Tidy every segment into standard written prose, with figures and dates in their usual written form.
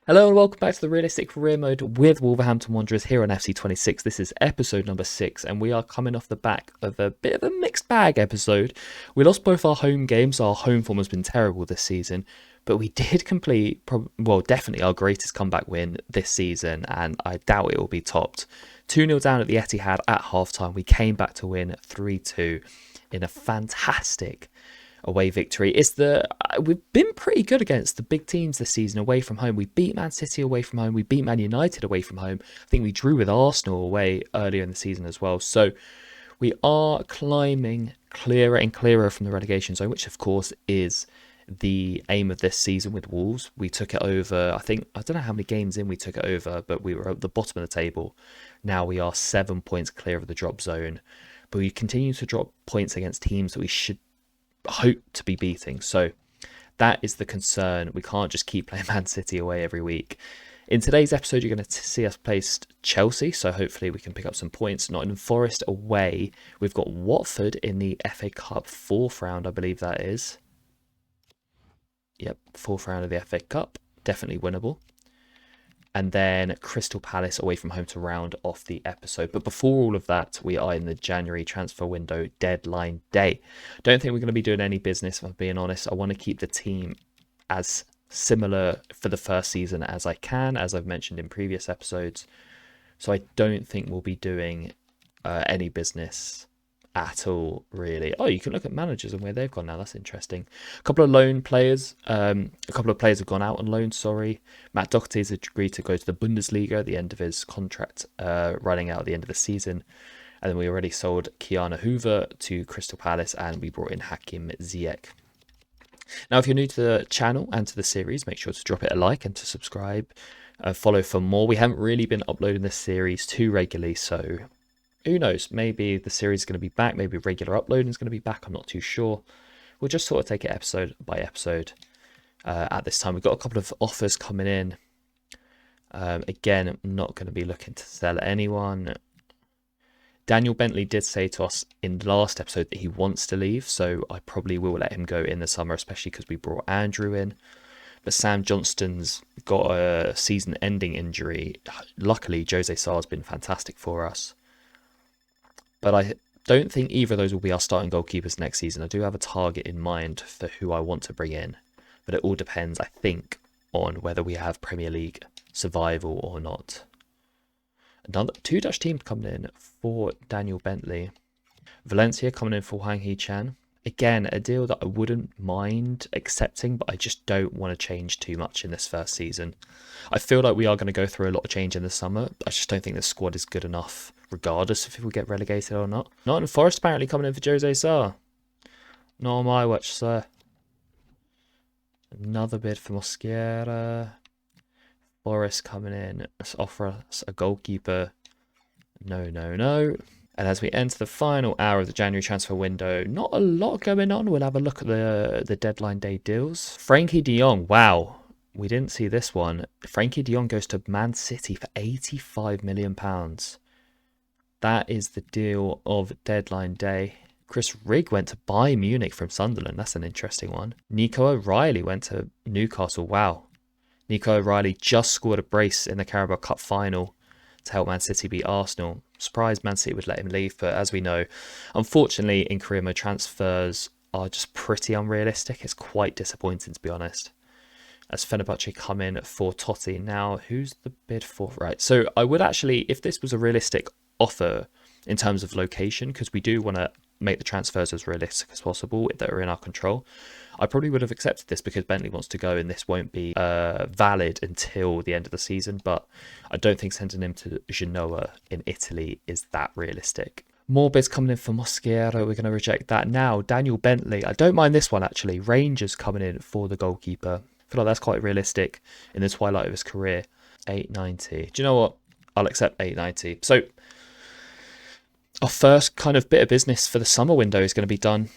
Hello and welcome back to the Realistic Career Mode with Wolverhampton Wanderers here on FC26. This is episode number 6 and we are coming off the back of a bit of a mixed bag episode. We lost both our home games, our home form has been terrible this season, but we did complete, definitely our greatest comeback win this season, and I doubt it will be topped. 2-0 down at the Etihad at halftime, we came back to win 3-2 in a fantastic away victory. We've been pretty good against the big teams this season away from home. We beat Man City away from home. We beat Man United away from home. I think we drew with Arsenal away earlier in the season as well. So we are climbing clearer and clearer from the relegation zone, which of course is the aim of this season with Wolves. We took it over, I don't know how many games in we took it over, but we were at the bottom of the table. Now we are 7 points clear of the drop zone, but we continue to drop points against teams that we should hope to be beating. So that is the concern. We can't just keep playing Man City away every week. In today's episode, you're going to see us placed Chelsea, so hopefully we can pick up some points. Nottingham Forest away. We've got Watford in the FA Cup 4th round, I believe that is. Yep, 4th round of the FA Cup. Definitely winnable. And then Crystal Palace away from home to round off the episode. But before all of that, we are in the January transfer window deadline day. Don't think we're going to be doing any business, if I'm being honest. I want to keep the team as similar for the first season as I can, as I've mentioned in previous episodes. So I don't think we'll be doing any business at all, really. Oh, you can look at managers and where they've gone now. That's interesting. A couple of loan players. A couple of players have gone out on loan, sorry. Matt Doherty has agreed to go to the Bundesliga at the end of his contract, running out at the end of the season. And then we already sold Kiana Hoover to Crystal Palace, and we brought in Hakim Ziyech. Now, if you're new to the channel and to the series, make sure to drop it a like and to subscribe. Follow for more. We haven't really been uploading this series too regularly, so who knows? Maybe the series is going to be back. Maybe regular uploading is going to be back. I'm not too sure. We'll just sort of take it episode by episode at this time. We've got a couple of offers coming in. Again, I'm not going to be looking to sell anyone. Daniel Bentley did say to us in the last episode that he wants to leave, so I probably will let him go in the summer, especially because we brought Andrew in. But Sam Johnston's got a season-ending injury. Luckily, Jose Sarr's been fantastic for us. But I don't think either of those will be our starting goalkeepers next season. I do have a target in mind for who I want to bring in. But it all depends, I think, on whether we have Premier League survival or not. Another 2 Dutch teams coming in for Daniel Bentley. Valencia coming in for Hwang Hee-chan. Again, a deal that I wouldn't mind accepting, but I just don't want to change too much in this first season. I feel like we are going to go through a lot of change in the summer. I just don't think the squad is good enough, regardless if we get relegated or not. Nottingham Forest apparently coming in for Jose Sarr. Not on my watch, sir. Another bid for Mosquera. Forest coming in. Let's offer us a goalkeeper. No, no, no. And as we enter the final hour of the January transfer window, not a lot going on. We'll have a look at the deadline day deals. Frankie de Jong, wow. We didn't see this one. Frankie de Jong goes to Man City for £85 million. That is the deal of deadline day. Chris Rigg went to Bayern Munich from Sunderland. That's an interesting one. Nico O'Reilly went to Newcastle. Wow. Nico O'Reilly just scored a brace in the Carabao Cup final to help Man City beat Arsenal. Surprised Man City would let him leave, but as we know, unfortunately in career mode transfers are just pretty unrealistic. It's quite disappointing, to be honest. As Fenerbahce come in for Totti. Now, who's the bid for? Right, so I would actually, if this was a realistic offer in terms of location, because we do want to make the transfers as realistic as possible that are in our control, I probably would have accepted this because Bentley wants to go and this won't be valid until the end of the season. But I don't think sending him to Genoa in Italy is that realistic. More bids coming in for Mosquera. We're going to reject that. Now, Daniel Bentley. I don't mind this one, actually. Rangers coming in for the goalkeeper. I feel like that's quite realistic in the twilight of his career. 890. Do you know what? I'll accept 890. So our first kind of bit of business for the summer window is going to be done.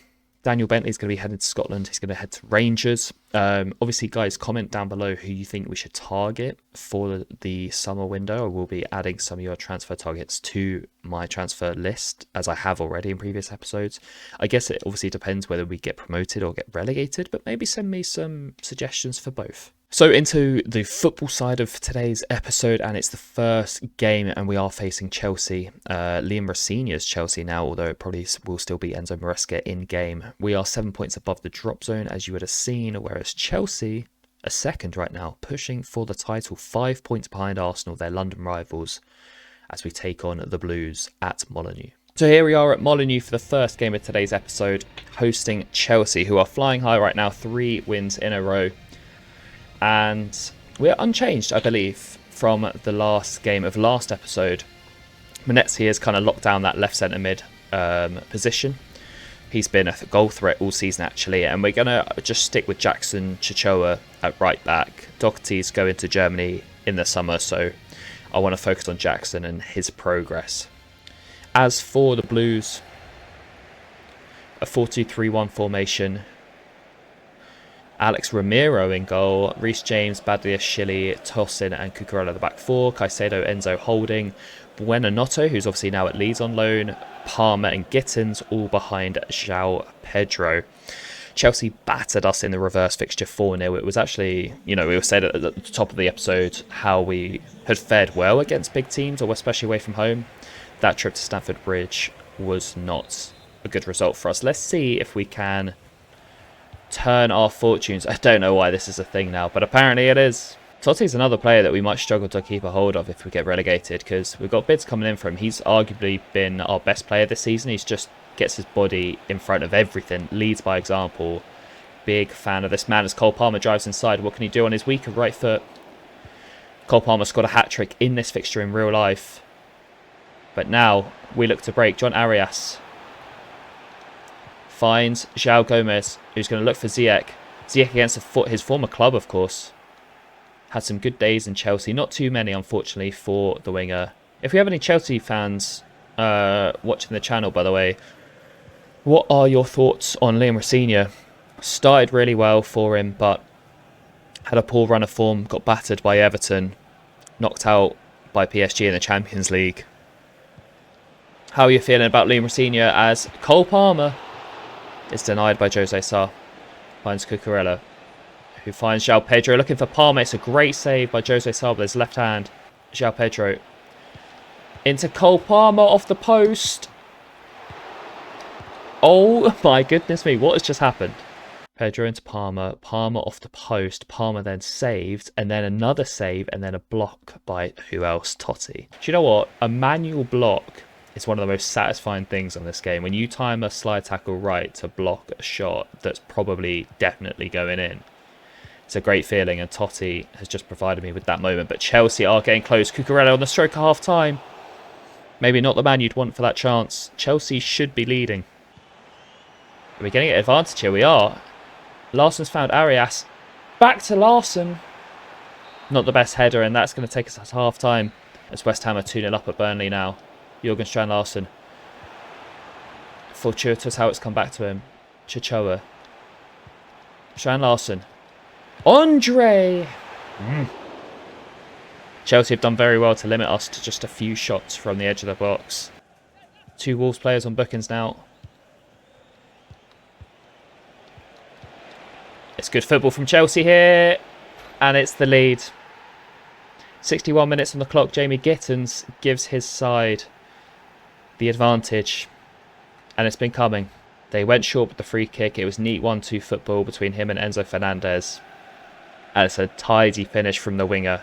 Daniel Bentley is going to be heading to Scotland. He's going to head to Rangers. Obviously, guys, comment down below who you think we should target for the summer window. I will be adding some of your transfer targets to my transfer list, as I have already in previous episodes. I guess it obviously depends whether we get promoted or get relegated, but maybe send me some suggestions for both. So into the football side of today's episode, and it's the first game, and we are facing Chelsea. Liam Rosenior's Chelsea now, although it probably will still be Enzo Maresca in game. We are 7 points above the drop zone, as you would have seen, whereas Chelsea are second right now, pushing for the title, 5 points behind Arsenal, their London rivals, as we take on the Blues at Molineux. So here we are at Molineux for the first game of today's episode, hosting Chelsea, who are flying high right now, 3 wins in a row. And we're unchanged, I believe, from the last game of last episode. Manetzi has kind of locked down that left centre mid position. He's been a goal threat all season, actually. And we're going to just stick with Jackson Chichoa at right back. Doherty's going to Germany in the summer, so I want to focus on Jackson and his progress. As for the Blues, a 4-2-3-1 formation. Alex Ramiro in goal, Reece James, Badiashile, Tosin and Cucurella at the back four, Caicedo, Enzo Holding, Buenanotte, who's obviously now at Leeds on loan, Palmer and Gittins, all behind João Pedro. Chelsea battered us in the reverse fixture 4-0. It was actually, we were said at the top of the episode how we had fared well against big teams, or especially away from home. That trip to Stamford Bridge was not a good result for us. Let's see if we can turn our fortunes. I don't know why this is a thing now, but apparently it is. Totti's another player that we might struggle to keep a hold of if we get relegated, because we've got bids coming in for him. He's arguably been our best player this season. He's just gets his body in front of everything, leads by example. Big fan of this man as Cole Palmer drives inside. What can he do on his weaker right foot? Cole Palmer scored a hat-trick in this fixture in real life. But now we look to break. John Arias finds João Gomez, who's going to look for Ziyech. Ziyech against his former club, of course. Had some good days in Chelsea. Not too many, unfortunately, for the winger. If we have any Chelsea fans watching the channel, by the way, what are your thoughts on Liam Rosenior? Started really well for him, but had a poor run of form. Got battered by Everton. Knocked out by PSG in the Champions League. How are you feeling about Liam Rosenior as Cole Palmer is denied by Jose Sarr? Finds Cucurella, who finds João Pedro looking for Palmer. It's a great save by Jose Sarr with his left hand. João Pedro into Cole Palmer off the post. Oh my goodness me, what has just happened? Pedro into Palmer, Palmer off the post, Palmer then saved, and then another save, and then a block by who else? Totti. Do you know what? A manual block is one of the most satisfying things on this game. When you time a slide tackle right to block a shot that's probably definitely going in. It's a great feeling, and Totti has just provided me with that moment. But Chelsea are getting close. Cucurella on the stroke at half time. Maybe not the man you'd want for that chance. Chelsea should be leading. Are we getting an advantage here? We are. Larsson's found Arias. Back to Larsson. Not the best header, and that's going to take us at half time. As West Ham are 2-0 up at Burnley now. Jurgen Strand Larsen. Fortuitous how it's come back to him. Chichoa. Strand Larsen. Andre! Chelsea have done very well to limit us to just a few shots from the edge of the box. 2 Wolves players on bookings now. It's good football from Chelsea here. And it's the lead. 61 minutes on the clock. Jamie Gittins gives his side the advantage. And it's been coming. They went short with the free kick. It was neat 1-2 football between him and Enzo Fernandez. And it's a tidy finish from the winger.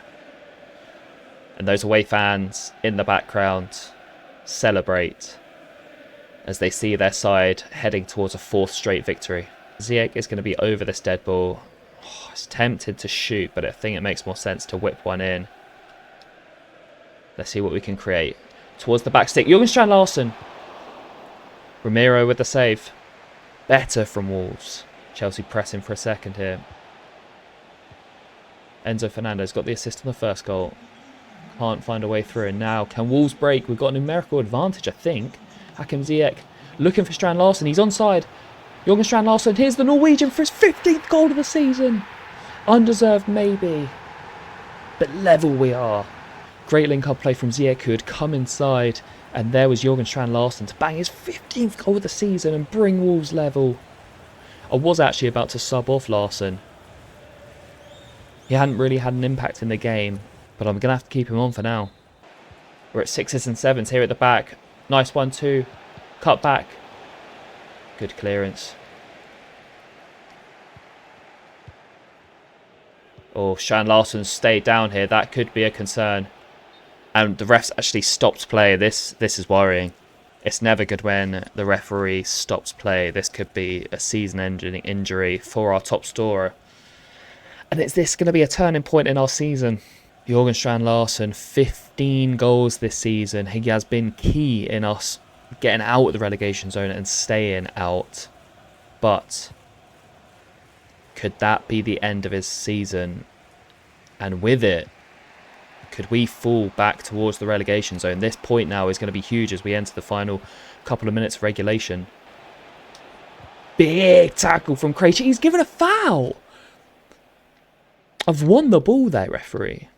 And those away fans in the background celebrate as they see their side heading towards a 4th straight victory. Ziyech is going to be over this dead ball. Oh, it's tempted to shoot, but I think it makes more sense to whip one in. Let's see what we can create. Towards the back stick. Jurgen Strand Larsen. Ramiro with the save. Better from Wolves. Chelsea pressing for a second here. Enzo Fernandez got the assist on the first goal. Can't find a way through. And now, can Wolves break? We've got a numerical advantage, I think. Hakim Ziyech looking for Strand Larsen. He's onside. Jurgen Strand Larsen. Here's the Norwegian for his 15th goal of the season. Undeserved, maybe. But level we are. Great link-up play from Ziyech, who had come inside. And there was Jurgen Strand Larsen to bang his 15th goal of the season and bring Wolves level. I was actually about to sub off Larsen. He hadn't really had an impact in the game, but I'm going to have to keep him on for now. We're at 6s and 7s here at the back. Nice 1-2. Cut back. Good clearance. Oh, Strand Larsen stayed down here. That could be a concern. And the refs actually stopped play. This is worrying. It's never good when the referee stops play. This could be a season-ending injury for our top scorer. And is this going to be a turning point in our season? Jorgen Strand Larsen, 15 goals this season. He has been key in us getting out of the relegation zone and staying out. But could that be the end of his season? And with it, could we fall back towards the relegation zone? This point now is going to be huge as we enter the final couple of minutes of regulation. Big tackle from Krejci. He's given a foul. I've won the ball there, referee.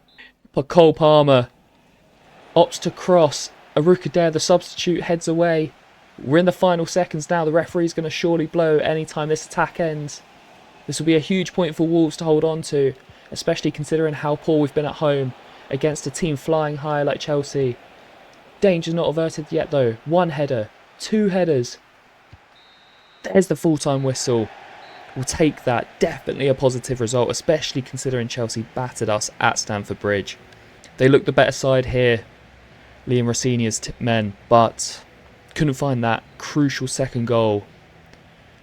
But Cole Palmer opts to cross. Arukadere, the substitute, heads away. We're in the final seconds now. The referee's going to surely blow anytime this attack ends. This will be a huge point for Wolves to hold on to, especially considering how poor we've been at home against a team flying high like Chelsea. Danger's not averted yet though. 1 header, 2 headers. There's the full-time whistle. We'll take that. Definitely a positive result, especially considering Chelsea battered us at Stamford Bridge. They look the better side here, Liam Rossini's men, but couldn't find that crucial second goal.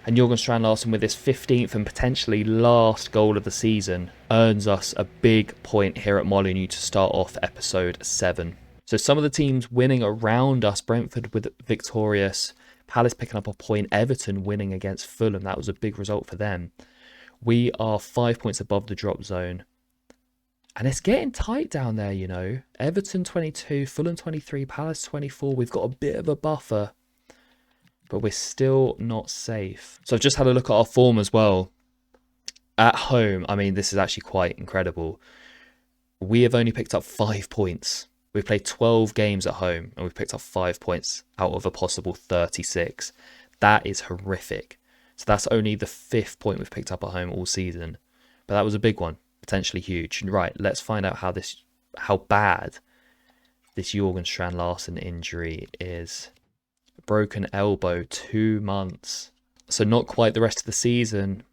And Jorgen Strand Larsen, with his 15th and potentially last goal of the season, earns us a big point here at Molineux to start off episode 7. So some of the teams winning around us, Brentford with victorious, Palace picking up a point, Everton winning against Fulham, that was a big result for them. We are 5 points above the drop zone. And it's getting tight down there, you know. Everton 22, Fulham 23, Palace 24. We've got a bit of a buffer, but we're still not safe. So I've just had a look at our form as well. At home, I mean, this is actually quite incredible. We have only picked up 5 points. We've played 12 games at home and we've picked up 5 points out of a possible 36. That is horrific. So that's only the 5th point we've picked up at home all season. But that was a big one, potentially huge. Right, let's find out how bad this Jorgen Strand Larsen injury is. Broken elbow, 2 months. So not quite the rest of the season,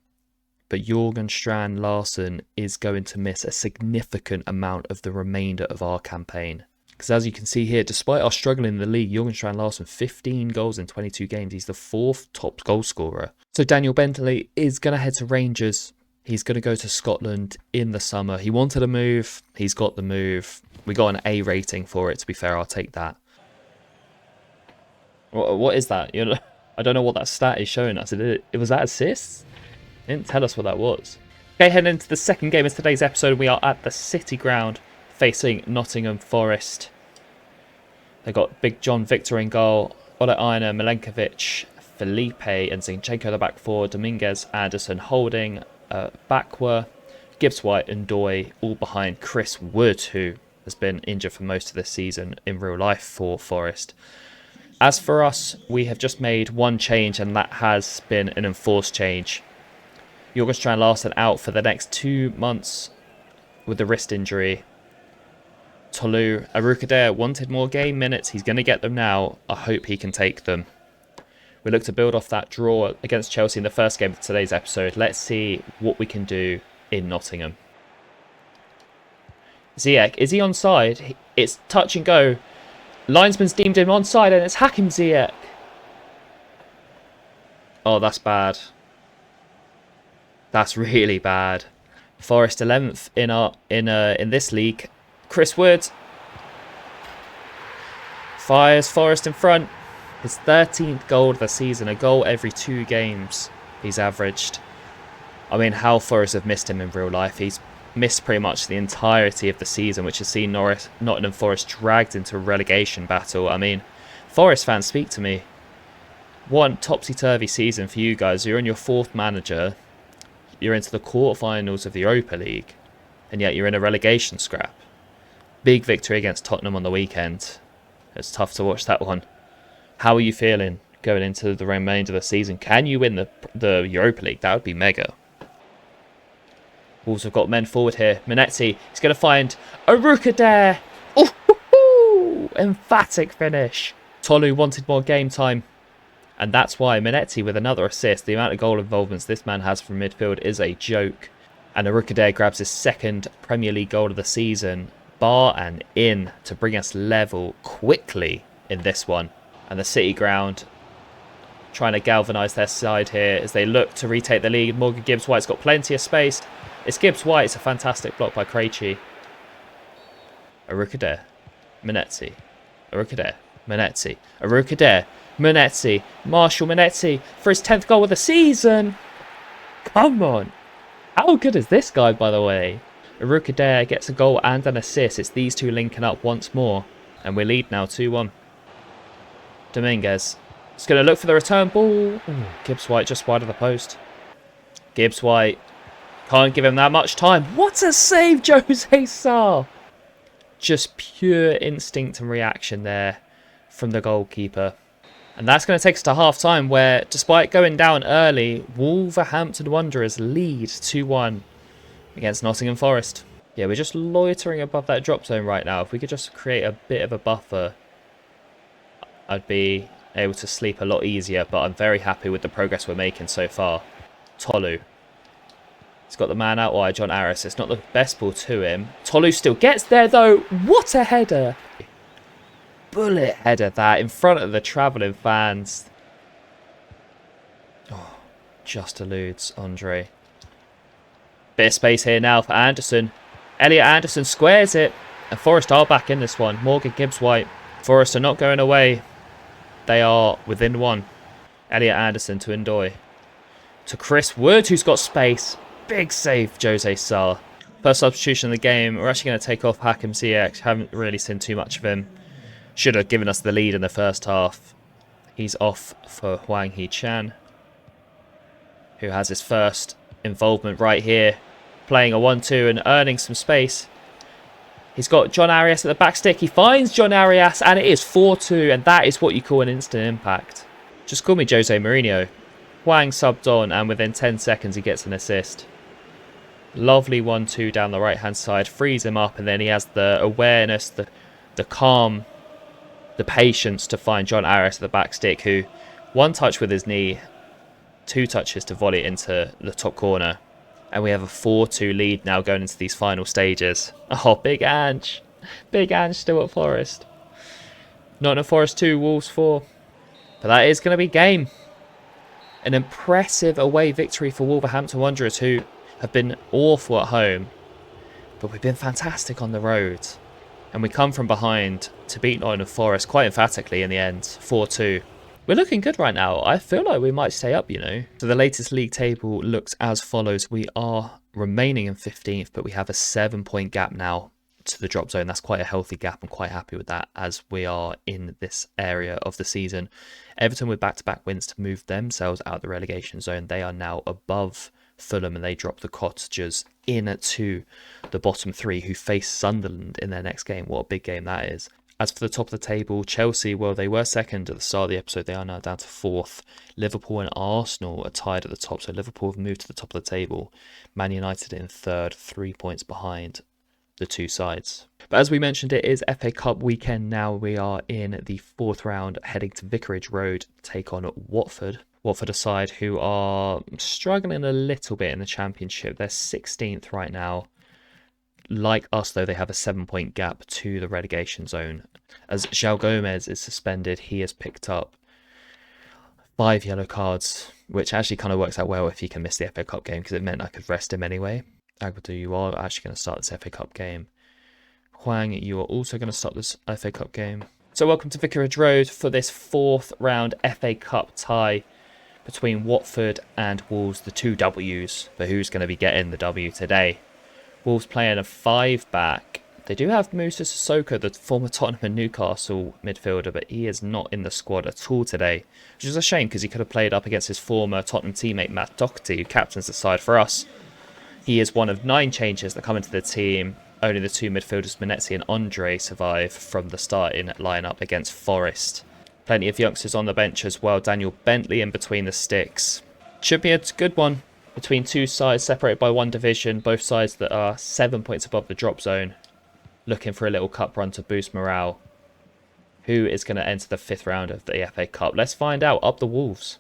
but Jorgen Strand Larsen is going to miss a significant amount of the remainder of our campaign. Because as you can see here, despite our struggle in the league, Jorgen Strand Larsen, 15 goals in 22 games. He's the 4th top goal scorer. So Daniel Bentley is going to head to Rangers. He's going to go to Scotland in the summer. He wanted a move. He's got the move. We got an A rating for it, to be fair. I'll take that. What is that? You know, I don't know what that stat is showing us. Was that assists? It didn't tell us what that was. Okay, heading into the second game of today's episode, we are at the City Ground facing Nottingham Forest. They got Big John Victor in goal, Ole Einar, Milenkovic, Felipe and Zinchenko the back four, Dominguez, Anderson, Holding, Bakwa, Gibbs White and Doy all behind Chris Wood, who has been injured for most of this season in real life for Forest. As for us, we have just made one change and that has been an enforced change. Jorgen Strand Larsen out for the next 2 months with a wrist injury. Tolu Arukadere wanted more game minutes. He's going to get them now. I hope he can take them. We look to build off that draw against Chelsea in the first game of today's episode. Let's see what we can do in Nottingham. Ziyech, is he onside? It's touch and go. Linesman's deemed him onside and it's Hakim Ziyech. Oh, that's bad. That's really bad. Forest 11th in this league. Chris Wood fires Forest in front. His 13th goal of the season, a goal every 2 games he's averaged. I mean, how Forest have missed him in real life. He's missed pretty much the entirety of the season, which has seen Nottingham Forest dragged into a relegation battle. I mean, Forest fans, speak to me. One topsy-turvy season for you guys. You're in your 4th manager. You're into the quarterfinals of the Europa League. And yet you're in a relegation scrap. Big victory against Tottenham on the weekend. It's tough to watch that one. How are you feeling going into the remainder of the season? Can you win the Europa League? That would be mega. Wolves have got men forward here. Minetti, he's going to find Arukadare. Oh, emphatic finish. Tolu wanted more game time. And that's why Minetti with another assist. The amount of goal involvements this man has from midfield is a joke. And Arukadare grabs his second Premier League goal of the season. Bar and in to bring us level quickly in this one. And the City ground trying to galvanise their side here as they look to retake the lead. Morgan Gibbs-White's got plenty of space. It's Gibbs-White. It's a fantastic block by Krejci. Arukadare. Minetti. Arukadare. Minetti. Arukadare. Minetti. Marshall Minetti for his 10th goal of the season. Come on. How good is this guy, by the way? Arukadare gets a goal and an assist. It's these two linking up once more. And we lead now 2-1. Dominguez. It's going to look for the return ball. Gibbs-White just wide of the post. Gibbs-White. Can't give him that much time. What a save, Jose Sarr. Just pure instinct and reaction there from the goalkeeper. And that's going to take us to half-time where, despite going down early, Wolverhampton Wanderers lead 2-1 against Nottingham Forest. Yeah, we're just loitering above that drop zone right now. If we could just create a bit of a buffer, I'd be able to sleep a lot easier, but I'm very happy with the progress we're making so far. Tolu. He's got the man out wide, John Aris. It's not the best ball to him. Tolu still gets there, though. What a header. Bullet header that in front of the travelling fans. Oh, just eludes Andre. Bit of space here now for Anderson. Elliot Anderson squares it. And Forest are back in this one. Morgan Gibbs-White. Forest are not going away. They are within one. Elliot Anderson to Ndoye. To Chris Wood, who's got space. Big save, Jose Sarr. First substitution of the game. We're actually going to take off Hakim Ziyech. Haven't really seen too much of him. Should have given us the lead in the first half. He's off for Hwang Hee-chan, who has his first involvement right here. Playing a 1-2 and earning some space. He's got John Arias at the back stick. He finds John Arias and it is 4-2. And that is what you call an instant impact. Just call me Jose Mourinho. Hwang subbed on and within 10 seconds he gets an assist. Lovely 1-2 down the right hand side. Frees him up and then he has the awareness, the calm, the patience to find John Arias at the back stick, who one touch with his knee, 2 touches to volley it into the top corner. And we have a 4-2 lead now going into these final stages. Oh, Big Ange. Big Ange still at Forest. Nottingham Forest 2, Wolves 4. But that is going to be game. An impressive away victory for Wolverhampton Wanderers, who have been awful at home. But we've been fantastic on the road. And we come from behind to beat Nottingham Forest quite emphatically in the end, 4-2. We're looking good right now. I feel like we might stay up, you know. So the latest league table looks as follows. We are remaining in 15th, but we have a 7-point gap now to the drop zone. That's quite a healthy gap. I'm quite happy with that as we are in this area of the season. Everton with back-to-back wins to move themselves out of the relegation zone. They are now above Fulham and they drop the Cottagers into the bottom 3 who face Sunderland in their next game. What a big game that is. As for the top of the table, Chelsea, well, they were second at the start of the episode. They are now down to 4th. Liverpool and Arsenal are tied at the top. So Liverpool have moved to the top of the table. Man United in 3rd, 3 points behind the two sides. But as we mentioned, it is FA Cup weekend now. We are in the 4th round, heading to Vicarage Road to take on Watford. Watford, a side who are struggling a little bit in the Championship. They're 16th right now. Like us, though, they have a 7-point gap to the relegation zone. As João Gomez is suspended, he has picked up 5 yellow cards, which actually kind of works out well if he can miss the FA Cup game, because it meant I could rest him anyway. Agbadu, you are actually going to start this FA Cup game. Hwang, you are also going to start this FA Cup game. So welcome to Vicarage Road for this 4th round FA Cup tie between Watford and Wolves, the 2 Ws, for who's going to be getting the W today. Wolves playing a 5-back. They do have Moussa Sissoko, the former Tottenham and Newcastle midfielder, but he is not in the squad at all today, which is a shame because he could have played up against his former Tottenham teammate Matt Doherty, who captains the side for us. He is one of 9 changes that come into the team. Only the 2 midfielders, Minetti and Andre, survive from the starting lineup against Forest. Plenty of youngsters on the bench as well. Daniel Bentley in between the sticks. Should be a good one. between two sides separated by one division, both sides that are 7 points above the drop zone, looking for a little cup run to boost morale. Who is going to enter the 5th round of the FA Cup? Let's find out. Up the Wolves.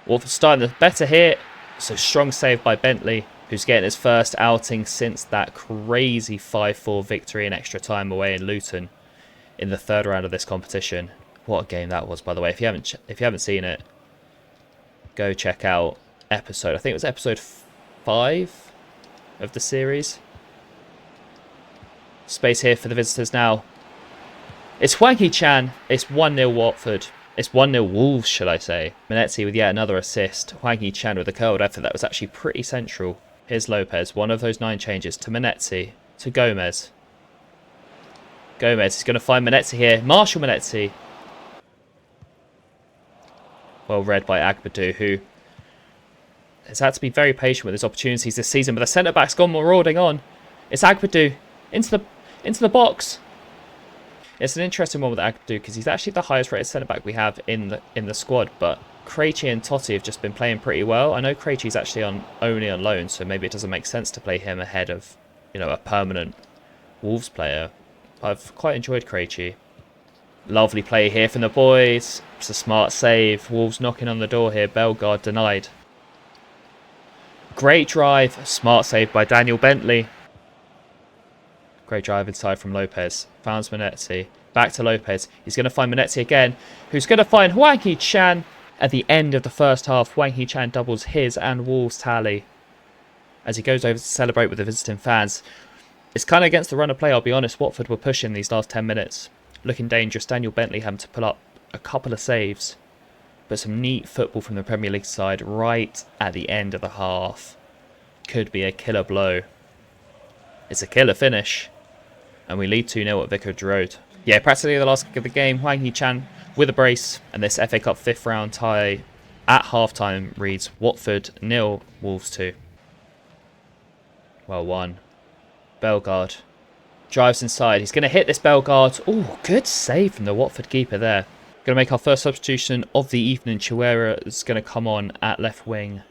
Wolves starting the better here. So strong save by Bentley, who's getting his first outing since that crazy 5-4 victory in extra time away in Luton in the 3rd round of this competition. What a game that was, by the way. If you haven't seen it, go check out episode. I think it was episode 5 of the series. Space here for the visitors now. It's Hwang Chan. It's 1-0 Watford. It's 1-0 Wolves, should I say. Manetzi with yet another assist. Hwang Chan with a curled effort that was actually pretty central. Here's Lopez. One of those 9 changes to Manetzi. To Gomez. Gomez is going to find Manetzi here. Marshall Manetzi. Well read by Agbadou, who has had to be very patient with his opportunities this season. But the centre-back's gone marauding on. It's Agbadou. Into the box. It's an interesting one with Agbadou because he's actually the highest rated centre-back we have in the squad. But Krejci and Totti have just been playing pretty well. I know Krejci's actually only on loan, so maybe it doesn't make sense to play him ahead of, a permanent Wolves player. I've quite enjoyed Krejci. Lovely play here from the boys. It's a smart save. Wolves knocking on the door here. Bellegarde denied. Great drive. Smart save by Daniel Bentley. Great drive inside from Lopez. Founds Manetzi. Back to Lopez. He's going to find Manetzi again, who's going to find Hwang Chan. At the end of the first half, Hwang Chan doubles his and Wolves' tally as he goes over to celebrate with the visiting fans. It's kind of against the run of play, I'll be honest. Watford were pushing these last 10 minutes. Looking dangerous. Daniel Bentley having to pull up a couple of saves. But some neat football from the Premier League side right at the end of the half. Could be a killer blow. It's a killer finish. And we lead 2-0 at Vicarage Road. Yeah, practically the last kick of the game. Hwang Chan with a brace. And this FA Cup 5th round tie at half-time reads Watford 0, Wolves 2. Well won. Bellegarde drives inside. He's going to hit this Bellegarde. Oh, good save from the Watford keeper there. Going to make our first substitution of the evening. Chihuahua is going to come on at left wing.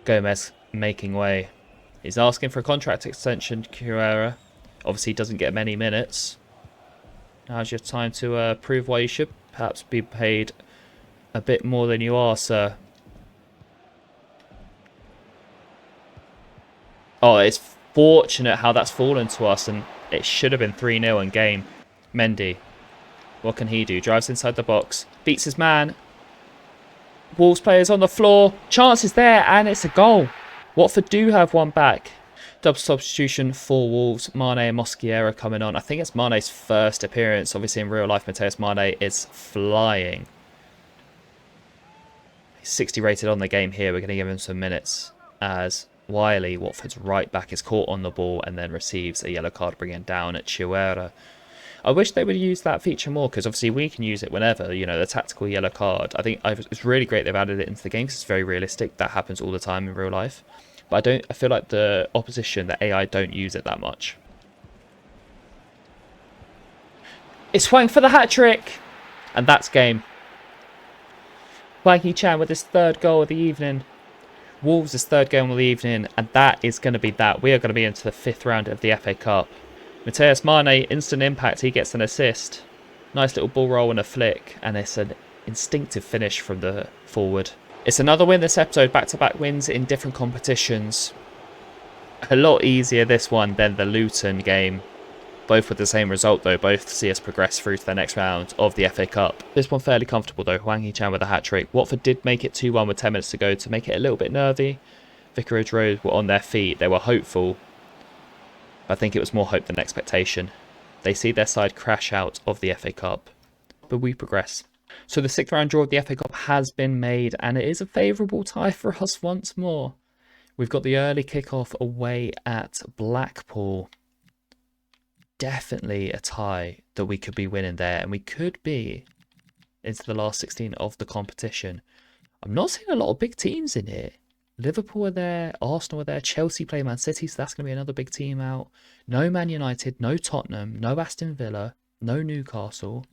Gomez making way. He's asking for a contract extension, Chihuahua. Obviously, he doesn't get many minutes. Now's your time to prove why you should perhaps be paid a bit more than you are, sir. Oh, it's fortunate how that's fallen to us, and it should have been 3-0 in game. Mendy. What can he do? Drives inside the box. Beats his man. Wolves players on the floor. Chance is there, and it's a goal. Watford do have one back. Double substitution for Wolves. Mane and Mosquera coming on. I think it's Mane's first appearance. Obviously, in real life, Mateus Mane is flying. He's 60 rated on the game here. We're going to give him some minutes as Wiley, Watford's right back, is caught on the ball and then receives a yellow card, bringing down at Chihuahua. I wish they would use that feature more, because obviously we can use it whenever, the tactical yellow card. I think it's really great they've added it into the game because it's very realistic. That happens all the time in real life. But I feel like the opposition, the AI, don't use it that much. It's Hwang for the hat-trick! And that's game. Hwang Chan with his 3rd goal of the evening. Wolves' 3rd game of the evening, and that is going to be that. We are going to be into the 5th round of the FA Cup. Mateus Mane, instant impact, he gets an assist. Nice little ball roll and a flick, and it's an instinctive finish from the forward. It's another win this episode, back-to-back wins in different competitions. A lot easier this one than the Luton game. Both with the same result though, both see us progress through to the next round of the FA Cup. This one fairly comfortable though, Hwang Chan with a hat-trick. Watford did make it 2-1 with 10 minutes to go to make it a little bit nervy. Vicarage Road were on their feet, they were hopeful. I think it was more hope than expectation. They see their side crash out of the FA Cup, but we progress. So the 6th round draw of the FA Cup has been made, and it is a favourable tie for us once more. We've got the early kickoff away at Blackpool. Definitely a tie that we could be winning there, and we could be into the last 16 of the competition. I'm not seeing a lot of big teams in here. Liverpool are there, Arsenal are there, Chelsea play Man City, so that's going to be another big team out. No Man United, no Tottenham, no Aston Villa, no Newcastle.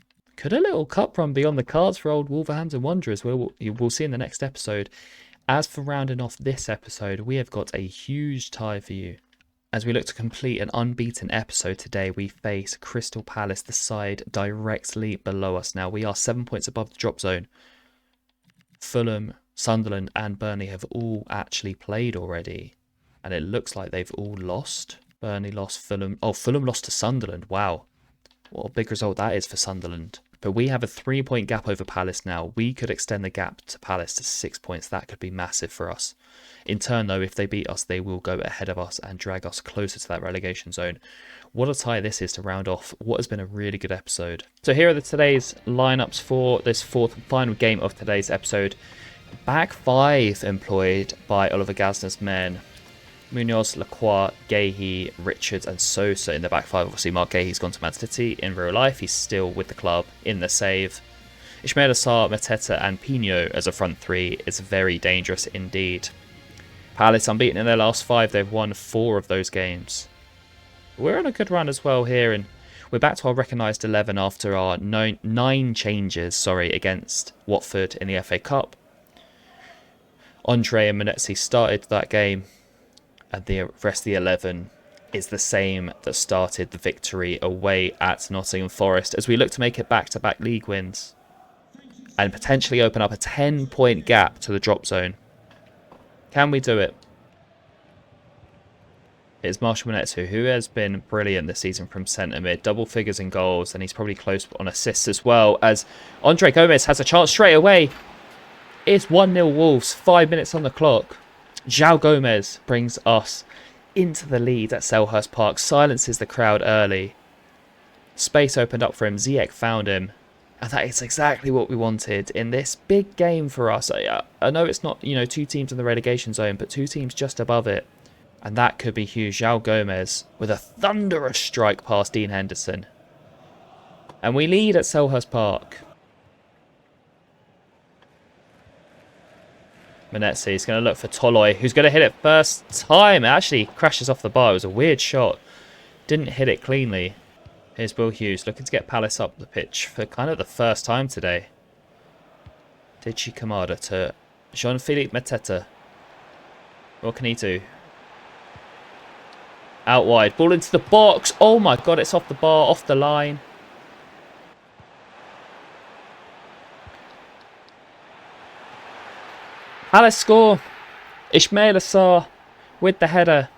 Could a little cup run be on the cards for old Wolverhampton Wanderers? We'll see in the next episode. As for rounding off this episode, we have got a huge tie for you. As we look to complete an unbeaten episode today, we face Crystal Palace, the side directly below us. Now, we are 7 points above the drop zone. Fulham, Sunderland and Burnley have all actually played already. And it looks like they've all lost. Burnley lost, Fulham. Oh, Fulham lost to Sunderland. Wow. What a big result that is for Sunderland. But we have a 3-point gap over Palace now. We could extend the gap to Palace to 6 points. That could be massive for us. In turn, though, if they beat us, they will go ahead of us and drag us closer to that relegation zone. What a tie this is to round off what has been a really good episode. So here are today's lineups for this fourth and final game of today's episode. Back five employed by Oliver Glasner's men. Munoz, Lacroix, Gahey, Richards and Sosa in the back five. Obviously, Mark Gahey's gone to Man City in real life. He's still with the club in the save. Ismail Assar, Mateta and Pino as a front three is very dangerous indeed. Palace unbeaten in their last 5. They've won 4 of those games. We're on a good run as well here, and we're back to our recognised 11 after our 9 changes against Watford in the FA Cup. Andre and Manetzi started that game, and the rest of the 11 is the same that started the victory away at Nottingham Forest as we look to make it back-to-back league wins and potentially open up a 10-point gap to the drop zone. Can we do it? It's Marshall Manetzu, who has been brilliant this season from centre mid. Double figures in goals, and he's probably close on assists as well, as Andre Gomez has a chance straight away. It's 1-0 Wolves, 5 minutes on the clock. João Gomez brings us into the lead at Selhurst Park, silences the crowd early. Space opened up for him, Ziyech found him. And that is exactly what we wanted in this big game for us. I know it's not, 2 teams in the relegation zone, but 2 teams just above it. And that could be huge. João Gomez with a thunderous strike past Dean Henderson. And we lead at Selhurst Park. Manetzi is going to look for Toloi, who's going to hit it first time. It actually crashes off the bar. It was a weird shot. Didn't hit it cleanly. Here's Will Hughes looking to get Palace up the pitch for kind of the first time today. Daichi Kamada to Jean-Philippe Mateta. What can he do? Out wide. Ball into the box. Oh my god, it's off the bar, off the line. Palace score. Ismail Assar with the header.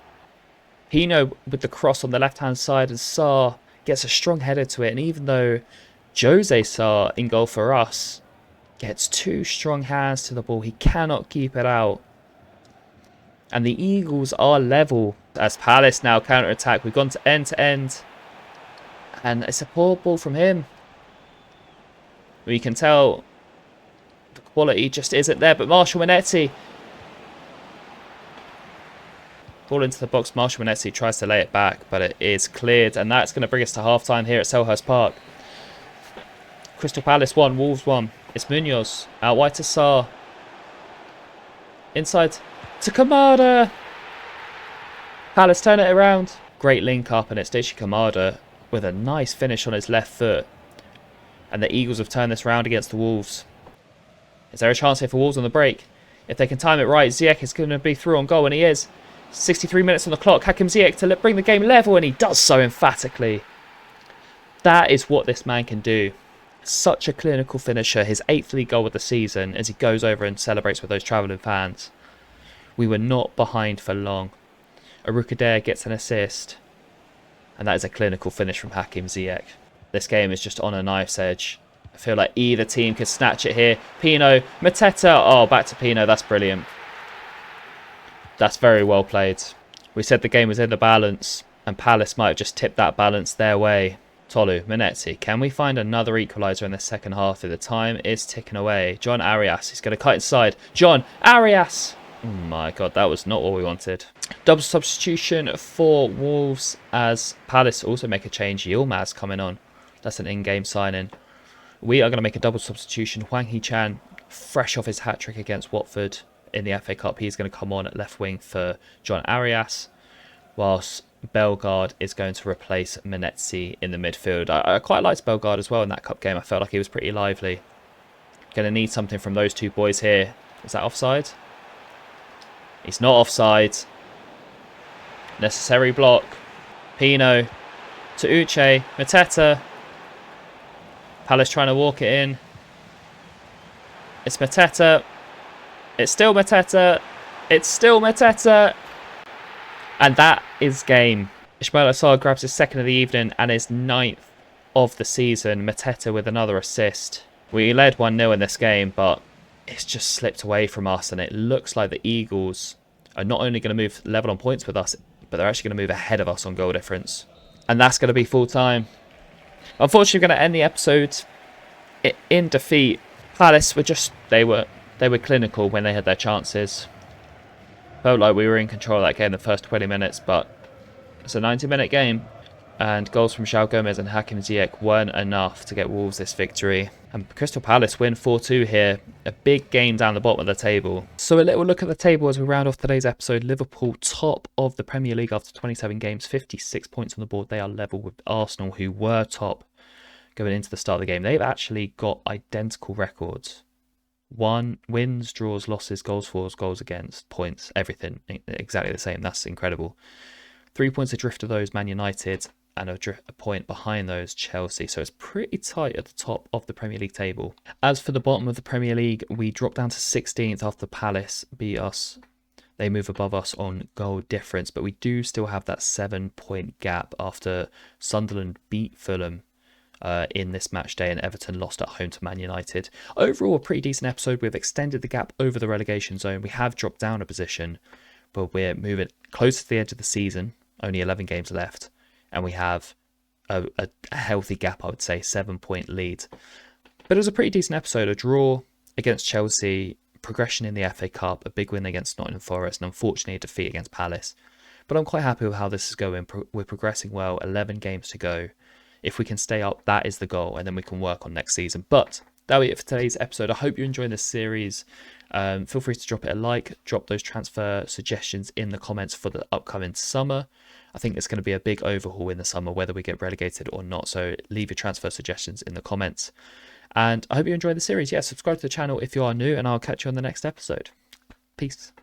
Pino with the cross on the left-hand side, and Sarr gets a strong header to it. And even though Jose Sarr in goal for us gets 2 strong hands to the ball, he cannot keep it out. And the Eagles are level as Palace now counter-attack. We've gone to end. And it's a poor ball from him. We can tell the quality just isn't there. But Marshall Manetzi. Ball into the box. Marshall Manetzi tries to lay it back, but it is cleared. And that's going to bring us to half-time here at Selhurst Park. Crystal Palace 1, Wolves 1. It's Munoz. Out wide to Sarr. Inside to Kamada. Palace turn it around. Great link up, and it's Daichi Kamada with a nice finish on his left foot. And the Eagles have turned this round against the Wolves. Is there a chance here for Wolves on the break? If they can time it right, Ziyech is going to be through on goal, and he is. 63 minutes on the clock. Hakim Ziyech to bring the game level, and he does so emphatically. That is what this man can do. Such a clinical finisher. His 8th league goal of the season as he goes over and celebrates with those travelling fans. We were not behind for long. Arukadere gets an assist. And that is a clinical finish from Hakim Ziyech. This game is just on a knife's edge. I feel like either team could snatch it here. Pino, Mateta. Oh, back to Pino. That's brilliant. That's very well played. We said the game was in the balance, and Palace might have just tipped that balance their way. Tolu, Manetzi. Can we find another equaliser in the second half? The time is ticking away. John Arias. He's going to cut inside. John Arias. Oh my god, that was not what we wanted. Double substitution for Wolves as Palace also make a change. Yilmaz coming on. That's an in-game signing. We are going to make a double substitution. Hwang Hee-chan, fresh off his hat-trick against Watford in the FA Cup. He's going to come on at left wing for John Arias. Whilst Bellegarde is going to replace Menezzi in the midfield. I quite liked Bellegarde as well in that cup game. I felt like he was pretty lively. Going to need something from those two boys here. Is that offside? He's not offside. Necessary block. Pino to Uche. Mateta. Palace trying to walk it in. It's Mateta. It's still Mateta. It's still Mateta. And that is game. Ismail Assar grabs his second of the evening and his 9th of the season. Mateta with another assist. We led 1-0 in this game, but it's just slipped away from us. And it looks like the Eagles are not only going to move level on points with us, but they're actually going to move ahead of us on goal difference. And that's going to be full time. Unfortunately, we're going to end the episode in defeat. Palace were just, they were clinical when they had their chances. Felt like we were in control of that game the first 20 minutes, but it's a 90-minute game. And goals from João Gomez and Hakim Ziyech weren't enough to get Wolves this victory. And Crystal Palace win 4-2 here. A big game down the bottom of the table. So a little look at the table as we round off today's episode. Liverpool top of the Premier League after 27 games. 56 points on the board. They are level with Arsenal, who were top going into the start of the game. They've actually got identical records. Wins, draws, losses, goals for, goals against, points, everything exactly the same. That's incredible. 3 points adrift of those, Man United, and a point behind those, Chelsea. So it's pretty tight at the top of the Premier League table. As for the bottom of the Premier League, we dropped down to 16th after Palace beat us. They move above us on goal difference, but we do still have that 7-point gap after Sunderland beat Fulham in this match day, and Everton lost at home to Man United. Overall, a pretty decent episode. We've extended the gap over the relegation zone. We have dropped down a position, but we're moving close to the edge of the season. Only 11 games left, and we have a healthy gap, I would say, 7-point lead. But it was a pretty decent episode. A draw against Chelsea, progression in the FA Cup, a big win against Nottingham Forest, and unfortunately a defeat against Palace. But I'm quite happy with how this is going. We're progressing well, 11 games to go. If we can stay up, that is the goal, and then we can work on next season. But that'll be it for today's episode. I hope you're enjoying this series. Feel free to drop it a like, drop those transfer suggestions in the comments for the upcoming summer. I think there's going to be a big overhaul in the summer, whether we get relegated or not. So leave your transfer suggestions in the comments. And I hope you enjoyed the series. Yeah, subscribe to the channel if you are new, and I'll catch you on the next episode. Peace.